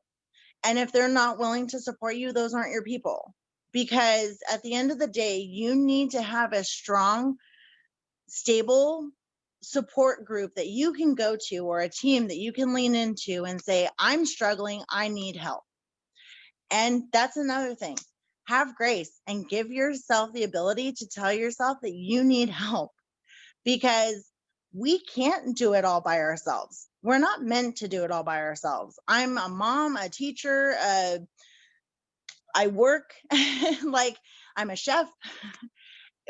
C: And if they're not willing to support you, those aren't your people. Because at the end of the day, you need to have a strong, stable support group that you can go to, or a team that you can lean into and say, I'm struggling, I need help. And that's another thing. Have grace and give yourself the ability to tell yourself that you need help, because we can't do it all by ourselves. We're not meant to do it all by ourselves. I'm a mom, a teacher, I work, like I'm a chef.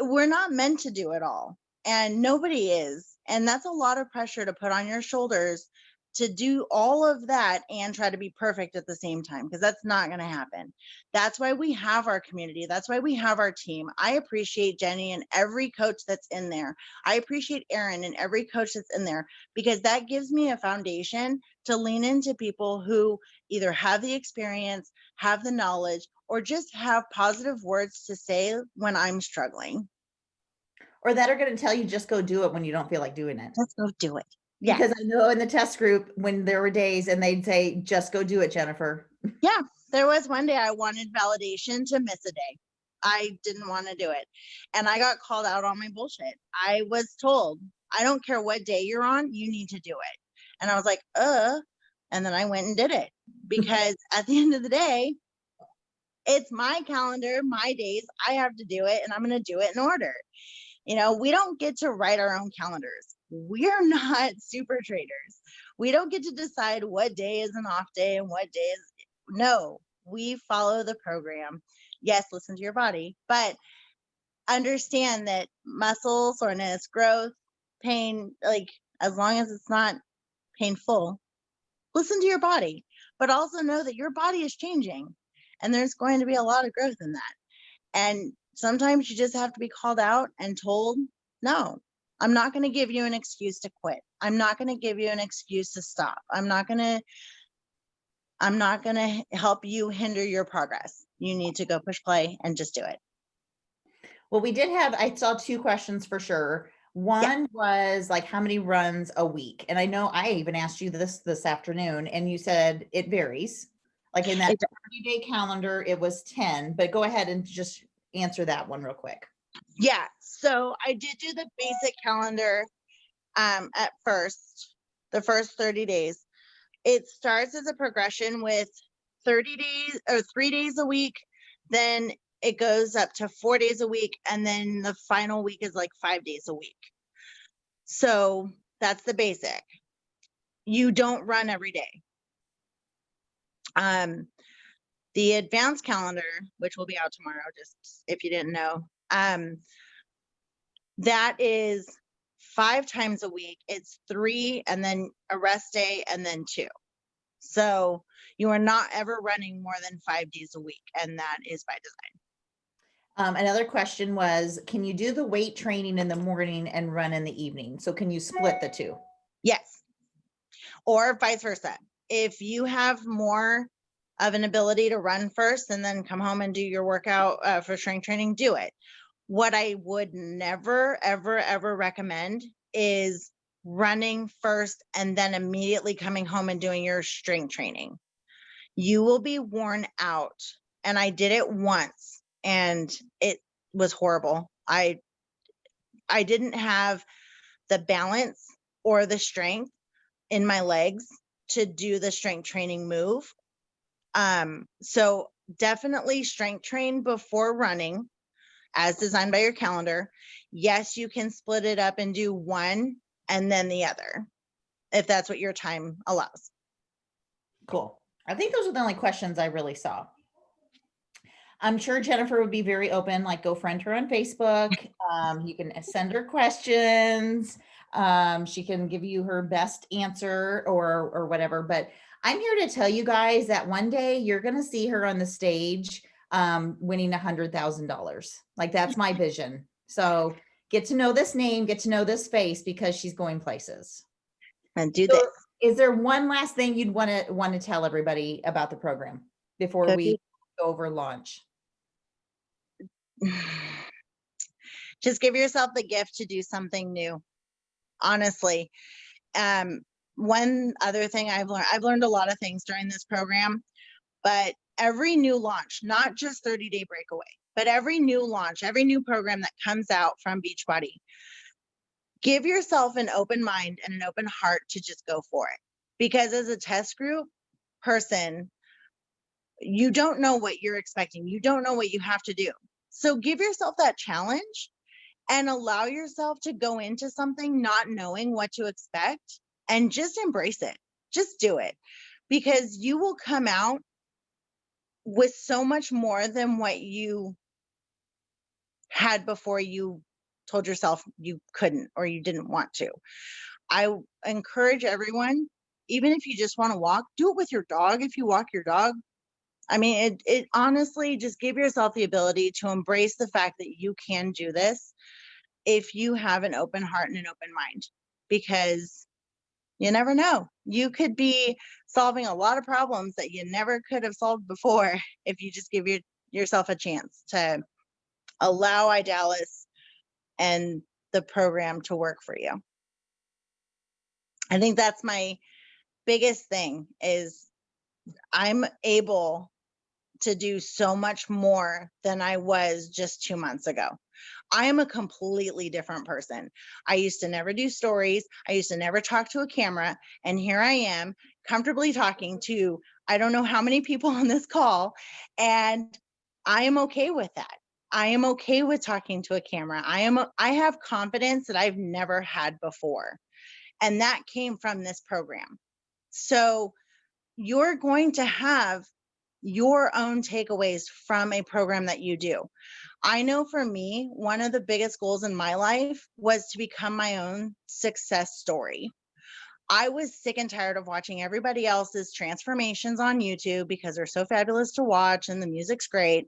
C: We're not meant to do it all, and nobody is. And that's a lot of pressure to put on your shoulders to do all of that and try to be perfect at the same time, because that's not going to happen. That's why we have our community. That's why we have our team. I appreciate Jenny and every coach that's in there. I appreciate Erin and every coach that's in there, because that gives me a foundation to lean into people who either have the experience, have the knowledge, or just have positive words to say when I'm struggling.
B: Or that are going to tell you just go do it when you don't feel like doing it.
C: Let's go do it. Yeah.
B: Because I know in the test group, when there were days and they'd say, just go do it, Jennifer.
C: Yeah. There was one day I wanted validation to miss a day. I didn't want to do it. And I got called out on my bullshit. I was told, I don't care what day you're on, you need to do it. And I was like, and then I went and did it, because at the end of the day, it's my calendar, my days. I have to do it, and I'm going to do it in order. We don't get to write our own calendars. We're not super traders. We don't get to decide what day is an off day and what day is. No, we follow the program. Yes, listen to your body, but understand that muscle soreness, growth, pain, like, as long as it's not painful, listen to your body, but also know that your body is changing and there's going to be a lot of growth in that. And sometimes you just have to be called out and told, no, I'm not going to give you an excuse to quit. I'm not going to give you an excuse to stop. I'm not going to help you hinder your progress. You need to go push play and just do it.
B: Well, I saw 2 questions for sure. One was like, how many runs a week? And I know I even asked you this afternoon, and you said it varies. Like in that 30-day calendar, it was 10, but go ahead and just answer that one real quick.
C: Yeah. So I did do the basic calendar at first, the first 30 days. It starts as a progression with 30 days or 3 days a week. Then it goes up to 4 days a week. And then the final week is like 5 days a week. So that's the basic. You don't run every day. The advanced calendar, which will be out tomorrow, just if you didn't know, that is 5 times a week. It's 3 and then a rest day and then 2. So you are not ever running more than 5 days a week, and that is by design.
B: Another question was, can you do the weight training in the morning and run in the evening? So can you split the 2?
C: Yes. Or vice versa. If you have more of an ability to run first and then come home and do your workout for strength training, do it. What I would never, ever, ever recommend is running first and then immediately coming home and doing your strength training. You will be worn out. And I did it once and it was horrible. I didn't have the balance or the strength in my legs to do the strength training move. So definitely strength train before running as designed by your calendar. Yes, you can split it up and do one and then the other, if that's what your time allows.
B: Cool. I think those are the only questions I really saw. I'm sure Jennifer would be very open, like go friend her on Facebook. You can send her questions. She can give you her best answer or whatever. But I'm here to tell you guys that one day you're going to see her on the stage winning $100,000. Like that's my vision. So get to know this name, get to know this face because she's going places.
C: And do
B: So
C: this.
B: is there one last thing you'd want to tell everybody about the program before we go over launch?
C: Just give yourself the gift to do something new. Honestly. One other thing I've learned a lot of things during this program, but every new launch, not just 30-day breakaway, but every new launch, every new program that comes out from Beachbody, give yourself an open mind and an open heart to just go for it. Because as a test group person, you don't know what you're expecting. You don't know what you have to do. So give yourself that challenge and allow yourself to go into something not knowing what to expect and just embrace it. Just do it because you will come out with so much more than what you had before you told yourself you couldn't or you didn't want to. I encourage everyone, even if you just want to walk, do it with your dog. If you walk your dog, I mean, it honestly, just give yourself the ability to embrace the fact that you can do this if you have an open heart and an open mind, because you never know. You could be solving a lot of problems that you never could have solved before if you just give yourself a chance to allow Idalis and the program to work for you. I think that's my biggest thing is I'm able to do so much more than I was just 2 months ago. I am a completely different person. I used to never do stories. I used to never talk to a camera. And here I am comfortably talking to, I don't know how many people on this call. And I am okay with that. I am okay with talking to a camera. I have confidence that I've never had before. And that came from this program. So you're going to have your own takeaways from a program that you do. I know for me, one of the biggest goals in my life was to become my own success story. I was sick and tired of watching everybody else's transformations on YouTube because they're so fabulous to watch and the music's great.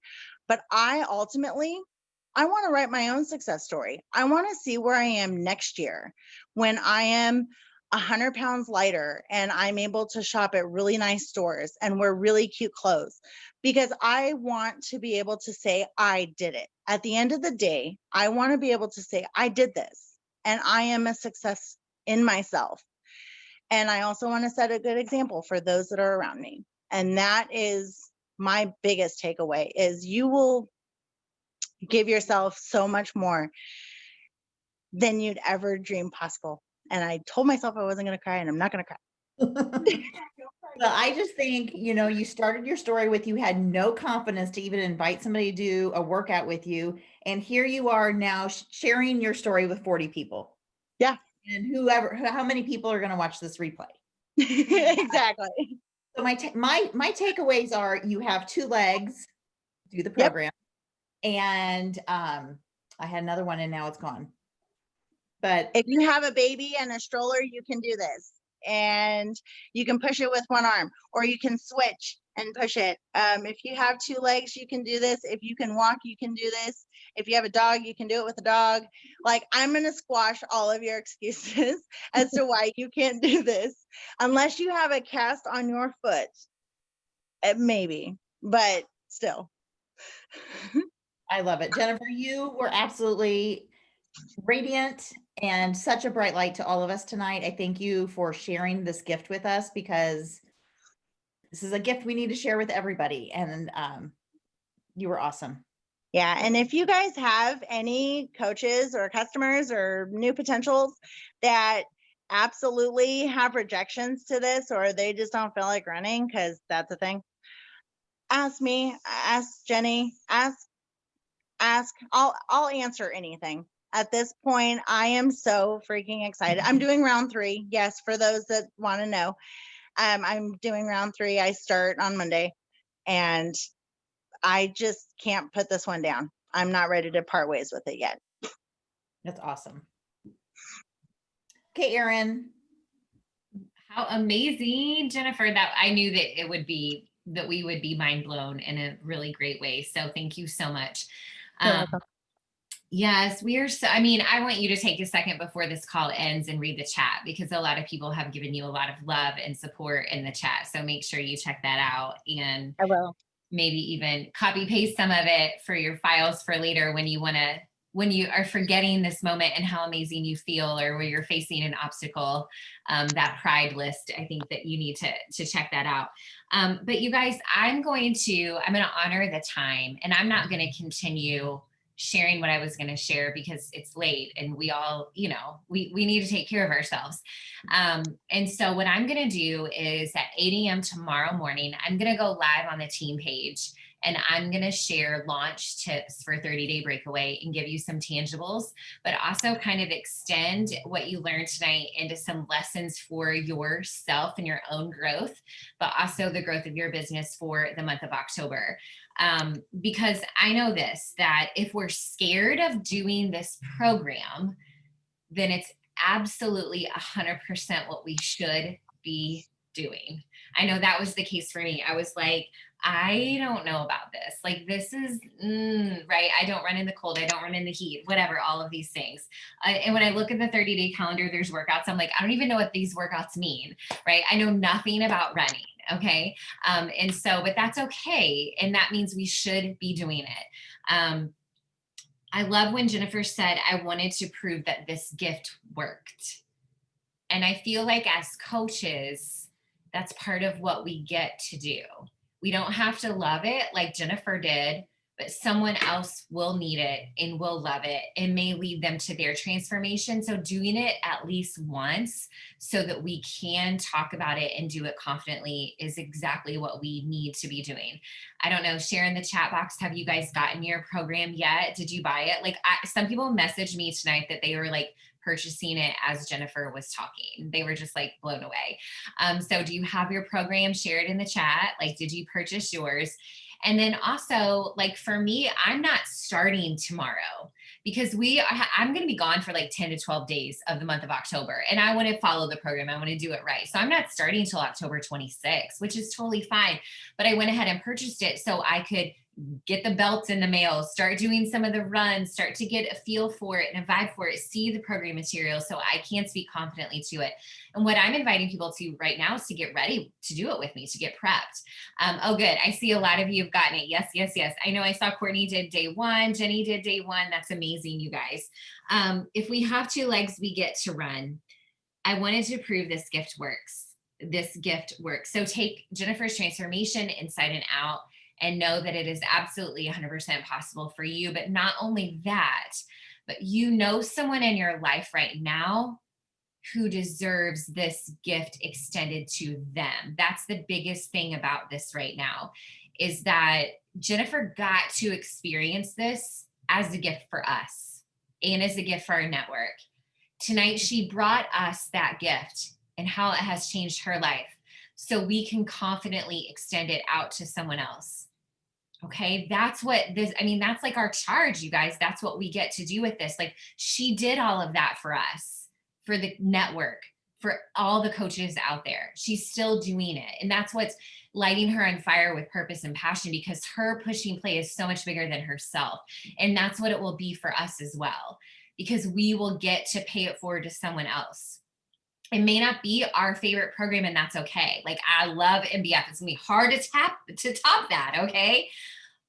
C: But I want to write my own success story. I want to see where I am next year when I am 100 pounds lighter and I'm able to shop at really nice stores and wear really cute clothes, because I want to be able to say I did it. At the end of the day, I want to be able to say I did this and I am a success in myself. And I also want to set a good example for those that are around me. And that is my biggest takeaway is you will give yourself so much more than you'd ever dream possible. And I told myself I wasn't going to cry, and I'm not going to cry.
B: Well, I just think, you started your story with you had no confidence to even invite somebody to do a workout with you. And here you are now sharing your story with 40 people.
C: Yeah.
B: And how many people are going to watch this replay?
C: Exactly.
B: So my takeaways are you have 2 legs, do the program. Yep. And I had another one and now it's gone. But
C: if you have a baby and a stroller, you can do this. And you can push it with one arm, or you can switch and push it. If you have 2 legs, you can do this. If you can walk, you can do this. If you have a dog, you can do it with a dog. Like, I'm going to squash all of your excuses as to why you can't do this, unless you have a cast on your foot. Maybe, but still.
B: I love it. Jennifer, you were absolutely radiant and such a bright light to all of us tonight. I thank you for sharing this gift with us, because this is a gift we need to share with everybody. And you were awesome.
C: Yeah. And if you guys have any coaches or customers or new potentials that absolutely have rejections to this, or they just don't feel like running, because that's a thing, ask me, ask Jenny, ask. I'll answer anything. At this point, I am so freaking excited. I'm doing round 3. Yes, for those that want to know. I'm doing round 3. I start on Monday, and I just can't put this one down. I'm not ready to part ways with it yet.
B: That's awesome. Okay, Erin.
A: How amazing, Jennifer, that I knew that it would be, that we would be mind blown in a really great way. So thank you so much.
C: You're welcome.
A: Yes, we are. So, I mean, I want you to take a second before this call ends and read the chat, because a lot of people have given you a lot of love and support in the chat. So make sure you check that out, and
C: I will.
A: maybe even copy paste some of it for your files for later when you want to, when you are forgetting this moment and how amazing you feel, or where you're facing an obstacle. That pride list, I think that you need to check that out. But you guys, I'm going to honor the time, and I'm not going to continue sharing what I was going to share, because it's late and we all, you know, we need to take care of ourselves. And so what I'm going to do is at 8 a.m. tomorrow morning, I'm going to go live on the team page, and I'm going to share launch tips for 30-day breakaway and give you some tangibles, but also kind of extend what you learned tonight into some lessons for yourself and your own growth, but also the growth of your business for the month of October. Because I know this, that if we're scared of doing this program, then it's absolutely 100% what we should be doing. I know that was the case for me. I was like, I don't know about this. Like, this is right. I don't run in the cold. I don't run in the heat, whatever, all of these things. And when I look at the 30-day calendar, there's workouts. I'm like, I don't even know what these workouts mean, right? I know nothing about running. Okay. And so, but that's okay. And that means we should be doing it. I love when Jennifer said, I wanted to prove that this gift worked. And I feel like as coaches, that's part of what we get to do. We don't have to love it like Jennifer did, but someone else will need it and will love it and may lead them to their transformation. So doing it at least once so that we can talk about it and do it confidently is exactly what we need to be doing. I don't know, share in the chat box, have you guys gotten your program yet? Did you buy it? Like, some people messaged me tonight that they were like purchasing it as Jennifer was talking. They were just like blown away. So do you have your program? Share it in the chat. Like, did you purchase yours? And then also, like, for me, I'm not starting tomorrow, because I'm going to be gone for like 10 to 12 days of the month of October. And I want to follow the program. I want to do it right. So I'm not starting until October 26th, which is totally fine. But I went ahead and purchased it so I could get the belts in the mail, start doing some of the runs, start to get a feel for it and a vibe for it, see the program material so I can speak confidently to it. And what I'm inviting people to right now is to get ready to do it with me, to get prepped. Oh, good. I see a lot of you have gotten it. Yes, yes, yes. I know I saw Courtney did day 1. Jenny did day 1. That's amazing, you guys. If we have 2 legs, we get to run. I wanted to prove this gift works. This gift works. So take Jennifer's transformation inside and out, and know that it is absolutely 100% possible for you. But not only that, but you know someone in your life right now who deserves this gift extended to them. That's the biggest thing about this right now, is that Jennifer got to experience this as a gift for us and as a gift for our network. Tonight, she brought us that gift and how it has changed her life, so we can confidently extend it out to someone else. Okay, that's what this, that's like our charge, you guys. That's what we get to do with this. Like, she did all of that for us, for the network, for all the coaches out there. She's still doing it. And that's what's lighting her on fire with purpose and passion, because her pushing play is so much bigger than herself. And that's what it will be for us as well, because we will get to pay it forward to someone else. It may not be our favorite program, and that's okay. Like, I love MBF. It's gonna be hard to top that, okay?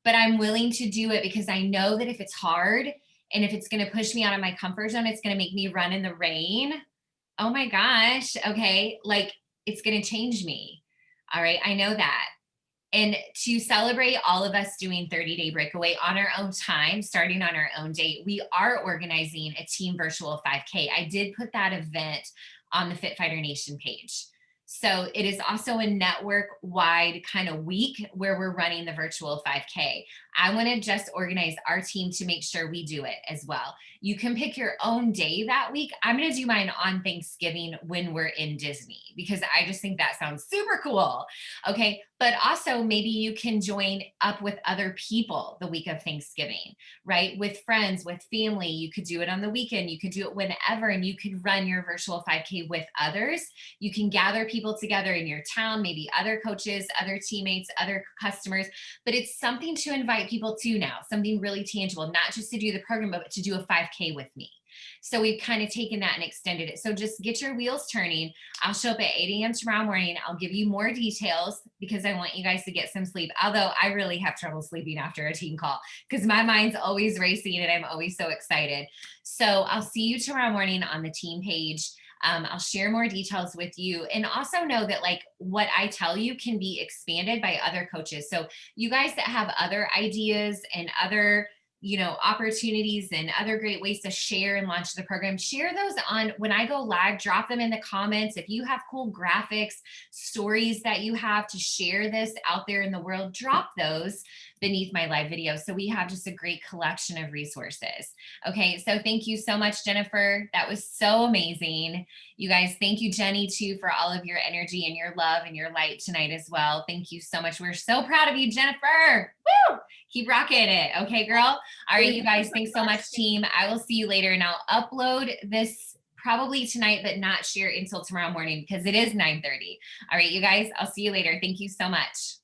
A: But I'm willing to do it because I know that if it's hard and if it's gonna push me out of my comfort zone, it's gonna make me run in the rain. Oh my gosh, okay? Like, it's gonna change me, all right? I know that. And to celebrate all of us doing 30-day breakaway on our own time, starting on our own date, we are organizing a team virtual 5K. I did put that event on the Fit Fighter Nation page. So it is also a network-wide kind of week where we're running the virtual 5K. I want to just organize our team to make sure we do it as well. You can pick your own day that week. I'm going to do mine on Thanksgiving when we're in Disney, because I just think that sounds super cool. Okay. But also maybe you can join up with other people the week of Thanksgiving, right? With friends, with family. You could do it on the weekend. You could do it whenever, and you could run your virtual 5K with others. You can gather people together in your town, maybe other coaches, other teammates, other customers, but it's something to invite people to now, something really tangible, not just to do the program, but to do a 5K with me. So we've kind of taken that and extended it. So just get your wheels turning. I'll show up at 8 a.m. tomorrow morning. I'll give you more details because I want you guys to get some sleep. Although I really have trouble sleeping after a team call because my mind's always racing and I'm always so excited. So I'll see you tomorrow morning on the team page. I'll share more details with you, and also know that like what I tell you can be expanded by other coaches. So you guys that have other ideas and other, you know, opportunities and other great ways to share and launch the program, share those on when I go live, drop them in the comments. If you have cool graphics, stories that you have to share this out there in the world, drop those beneath my live video. So we have just a great collection of resources. Okay, so thank you so much, Jennifer. That was so amazing. You guys, thank you, Jenny, too, for all of your energy and your love and your light tonight as well. Thank you so much. We're so proud of you, Jennifer. Woo! Keep rocking it. Okay, girl. All right, you guys, thanks so much, team. I will see you later, and I'll upload this probably tonight, but not share until tomorrow morning because it is 9:30. All right, you guys, I'll see you later. Thank you so much.